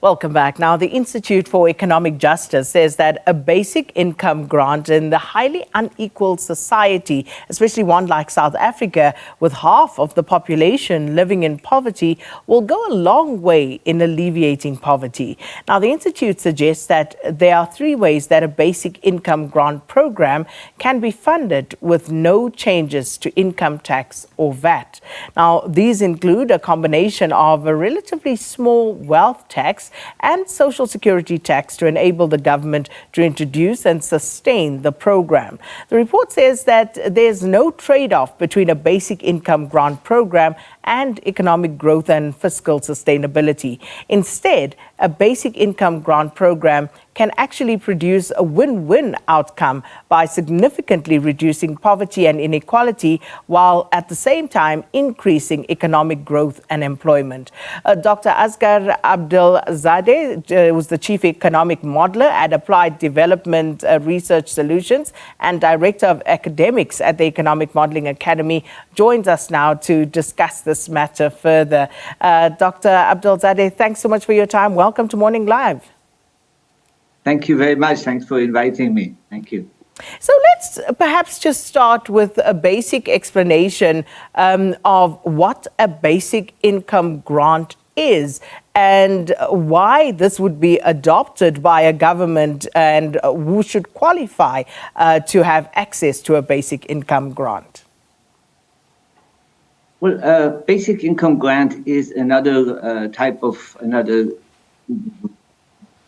Welcome back. Now, the Institute for Economic Justice says that a basic income grant in the highly unequal society, especially one like South Africa, with half of the population living in poverty, will go a long way in alleviating poverty. Now, the Institute suggests that there are three ways that a basic income grant program can be funded with no changes to income tax or VAT. Now, these include a combination of a relatively small wealth tax and social security tax to enable the government to introduce and sustain the program. The report says that there's no trade-off between a basic income grant program and economic growth and fiscal sustainability. Instead, a basic income grant program can actually produce a win-win outcome by significantly reducing poverty and inequality while at the same time increasing economic growth and employment. Dr. Asghar Adelzadeh was the Chief Economic Modeler at Applied Development Research Solutions and Director of Academics at the Economic Modeling Academy, joins us now to discuss this matter further. Dr. Adelzadeh, thanks so much for your time. Welcome to Morning Live. Thank you very much. Thanks for inviting me. Thank you. So let's perhaps just start with a basic explanation of what a basic income grant is and why this would be adopted by a government and who should qualify to have access to a basic income grant. Well, basic income grant is another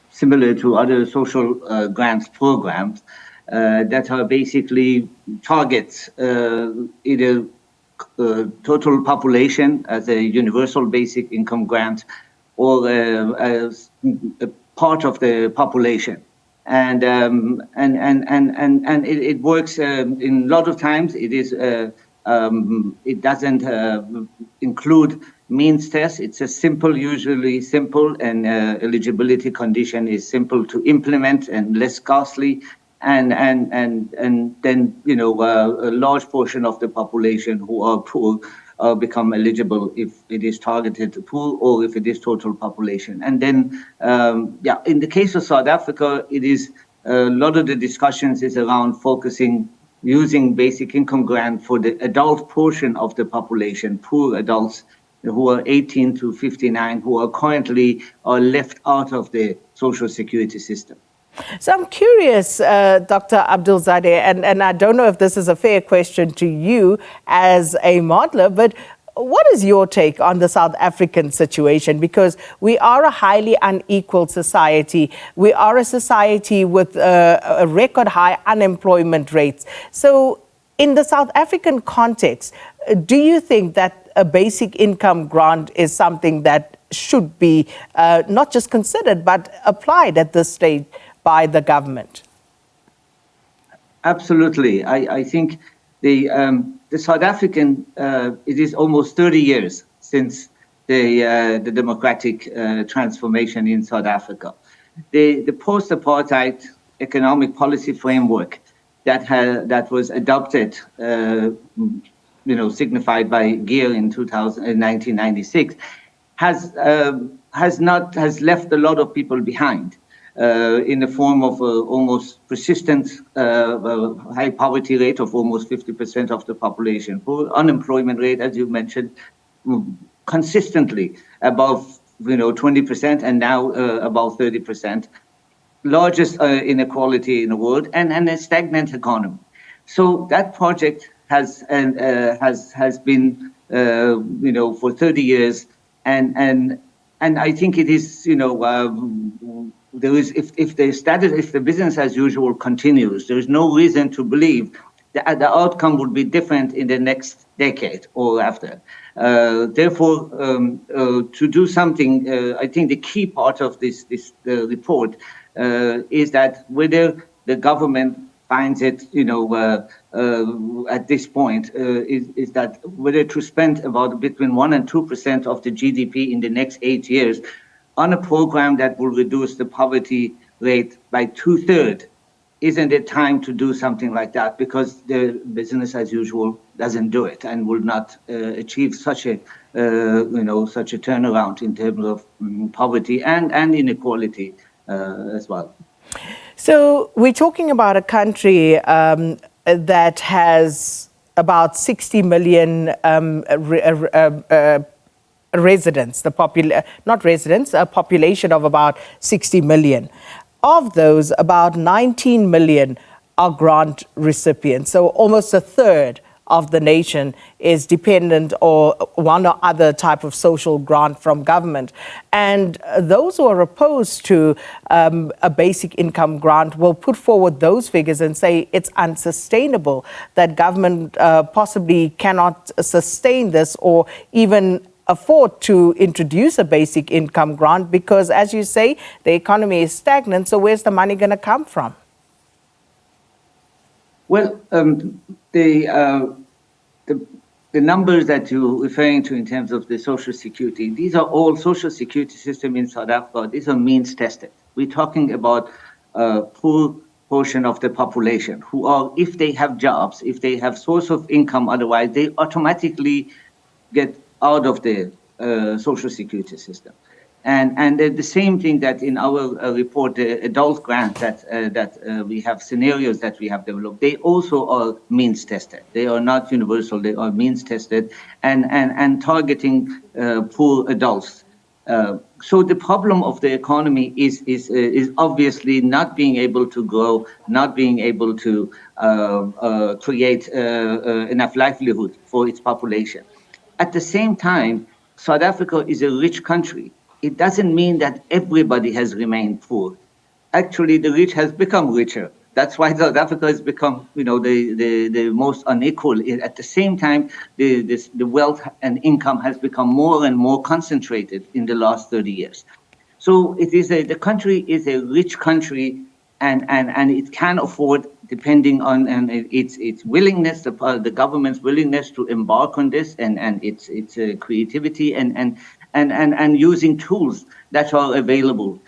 similar to other social grants programs that are basically targets either total population as a universal basic income grant or as a part of the population. And it works in a lot of times. It doesn't include means test. It's usually simple, and eligibility condition is simple to implement and less costly. And then a large portion of the population who are poor become eligible if it is targeted to poor or if it is total population. And then in the case of South Africa, it is a lot of the discussions is around using basic income grant for the adult portion of the population, poor adults who are 18 to 59, who are currently left out of the social security system. So I'm curious, Dr. Adelzadeh, and I don't know if this is a fair question to you as a modeler, but what is your take on the South African situation? Because we are a highly unequal society. We are a society with a record high unemployment rates. So in the South African context, do you think that a basic income grant is something that should be not just considered, but applied at this stage by the government? Absolutely. I think the South African, it is almost 30 years since the democratic transformation in South Africa. The post-apartheid economic policy framework that was adopted, signified by Gear in 1996, has left a lot of people behind. In the form of almost persistent high poverty rate of almost 50% of the population, poor unemployment rate, as you mentioned, consistently above 20% and now about 30%, largest inequality in the world, and a stagnant economy. So that project has been for 30 years, and I think it is there is, if the business as usual continues, there is no reason to believe that the outcome would be different in the next decade or after. Therefore, to do something, I think the key part of this report is that whether the government finds it, at this point, is that whether to spend about between 1% and 2% of the GDP in the next 8 years on a program that will reduce the poverty rate by 2/3, isn't it time to do something like that? Because the business as usual doesn't do it and will not achieve such a such a turnaround in terms of poverty and inequality as well. So we're talking about a country that has about 60 million residents, not residents, a population of about 60 million. Of those, about 19 million are grant recipients. So almost a third of the nation is dependent or one or other type of social grant from government. And those who are opposed to a basic income grant will put forward those figures and say it's unsustainable, that government possibly cannot sustain this or even afford to introduce a basic income grant because, as you say, the economy is stagnant. So where's the money going to come from? Well, the numbers that you're referring to in terms of the social security, these are all social security system in South Africa. These are means tested. We're talking about a poor portion of the population who are, if they have jobs, if they have source of income, otherwise they automatically get out of the social security system. And the same thing that in our report, the adult grant that we have scenarios that we have developed, they also are means tested. They are not universal. They are means tested and targeting poor adults. So the problem of the economy is obviously not being able to grow, not being able to create enough livelihood for its population. At the same time, South Africa is a rich country. It doesn't mean that everybody has remained poor. Actually, the rich has become richer. That's why South Africa has become, the most unequal. At the same time, the wealth and income has become more and more concentrated in the last 30 years. So the country is a rich country, and it can afford, depending on its willingness, the government's willingness to embark on this, and its creativity and using tools that are available.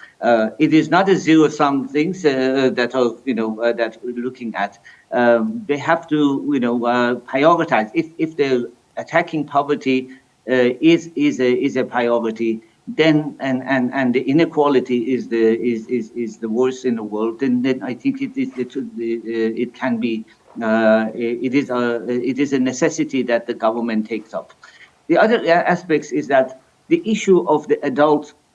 It is not a zero-sum things that we're looking at. They have to prioritize. If they're attacking poverty is a priority, then and the inequality is the worst in the world, then I think it can be it is a necessity that the government takes up. The other aspects is that the issue of the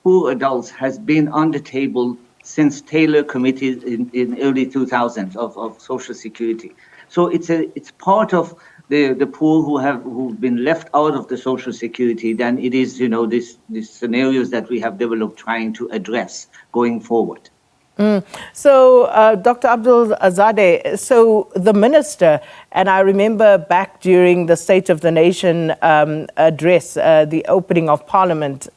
poor adults has been on the table since Taylor Committee in early 2000s of Social Security. So it's part of the poor who've been left out of the Social Security. Then it is these scenarios that we have developed trying to address going forward. So, Dr. Adelzadeh, so the minister, and I remember back during the State of the Nation address, the opening of Parliament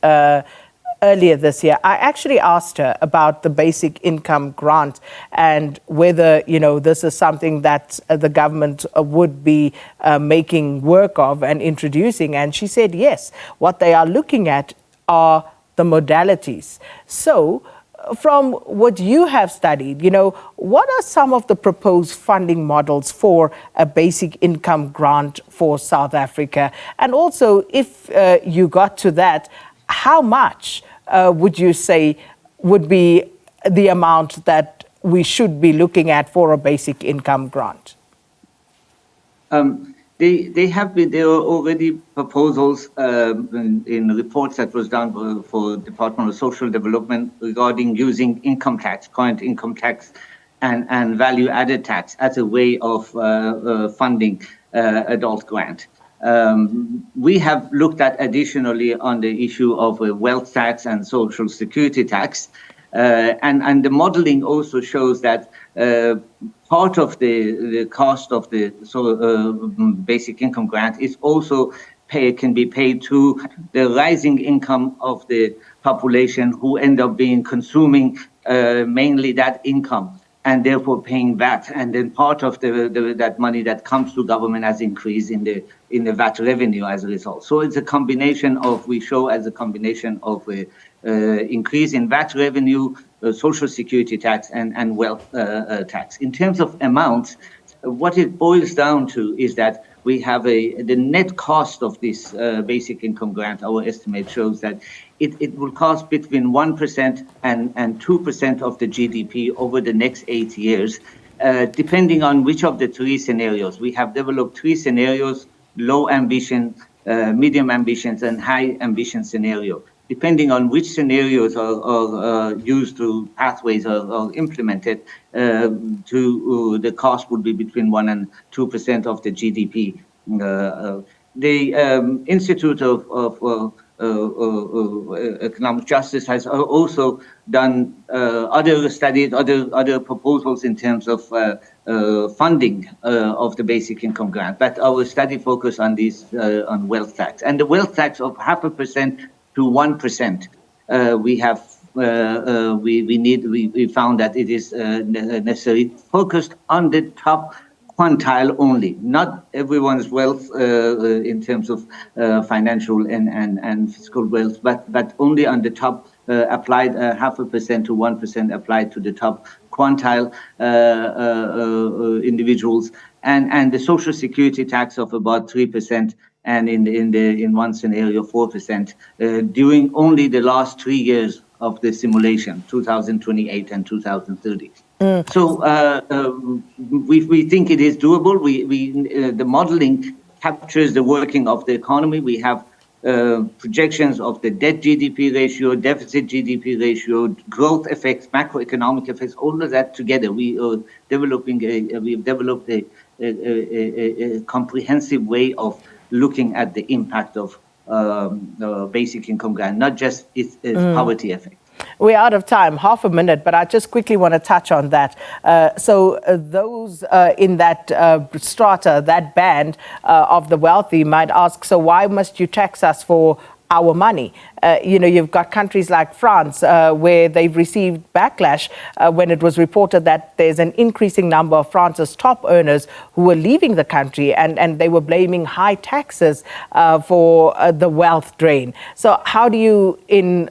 earlier this year, I actually asked her about the basic income grant and whether, this is something that the government would be making work of and introducing. And she said, yes, what they are looking at are the modalities. So, from what you have studied, what are some of the proposed funding models for a basic income grant for South Africa? And also, if you got to that, how much would you say would be the amount that we should be looking at for a basic income grant? There are already proposals in reports that was done for Department of Social Development regarding using income tax, current income tax, and value-added tax as a way of funding adult grant. We have looked at additionally on the issue of wealth tax and social security tax. And the modeling also shows that part of the cost of the basic income grant is also can be paid to the rising income of the population who end up consuming mainly that income and therefore paying VAT. And then part of that money that comes to government has increased in the VAT revenue as a result. So it's a combination of increase in VAT revenue, social security tax, and wealth tax. In terms of amounts, what it boils down to is that we have the net cost of this basic income grant. Our estimate shows that it will cost between 1% and 2% of the GDP over the next 8 years, depending on which of the three scenarios. We have developed three scenarios: low ambition, medium ambitions, and high ambition scenario. Depending on which scenarios are used to pathways are implemented, the cost would be between 1% and 2% of the GDP. The Institute of Economic Justice has also done other studies, other proposals in terms of funding of the basic income grant. But our study focused on on wealth tax, and the wealth tax of 0.5% to 1%. We found that it is necessary, focused on the top quintile only, not everyone's wealth in terms of financial and fiscal wealth, but only on the top, applied 0.5% to 1% applied to the top quintile individuals, and the social security tax of about 3%, and in one scenario 4%, during only the last 3 years of the simulation, 2028 and 2030. So we think it is doable. The modeling captures the working of the economy. We have projections of the debt GDP ratio, deficit GDP ratio, growth effects, macroeconomic effects, all of that together. We've developed a comprehensive way of looking at the impact of basic income grant, not just its poverty effect. We're out of time, half a minute, but I just quickly want to touch on that. So those in that strata, that band of the wealthy might ask, so why must you tax us for our money? You've got countries like France where they've received backlash when it was reported that there's an increasing number of France's top earners who were leaving the country, and they were blaming high taxes for the wealth drain. So how do you, in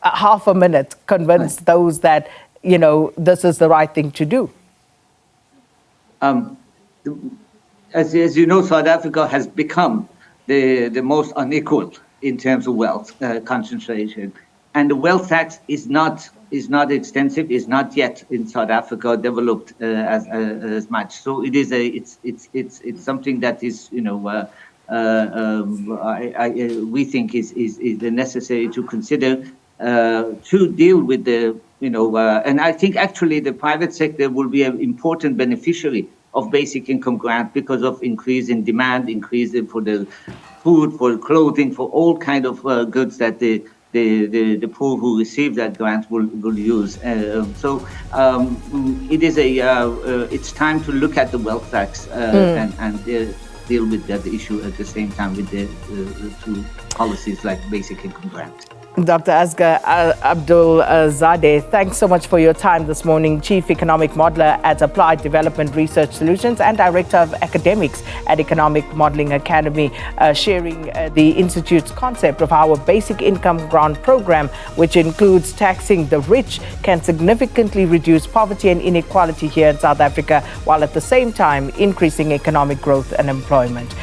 half a minute, convince those that, this is the right thing to do? As you know, South Africa has become the most unequal in terms of wealth concentration, and the wealth tax is not extensive, is not yet in South Africa developed as much. So it is it's something that is we think is necessary to consider to deal with the and I think actually the private sector will be an important beneficiary of basic income grant because of increase in demand, increase for the food, for clothing, for all kind of goods that the poor who receive that grant will use. So it is it's time to look at the wealth tax and deal with that issue at the same time with the two policies like basic income grant. Dr. Asghar Adelzadeh, thanks so much for your time this morning. Chief Economic Modeler at Applied Development Research Solutions and Director of Academics at Economic Modeling Academy, sharing the Institute's concept of how a basic income grant program, which includes taxing the rich, can significantly reduce poverty and inequality here in South Africa, while at the same time increasing economic growth and employment.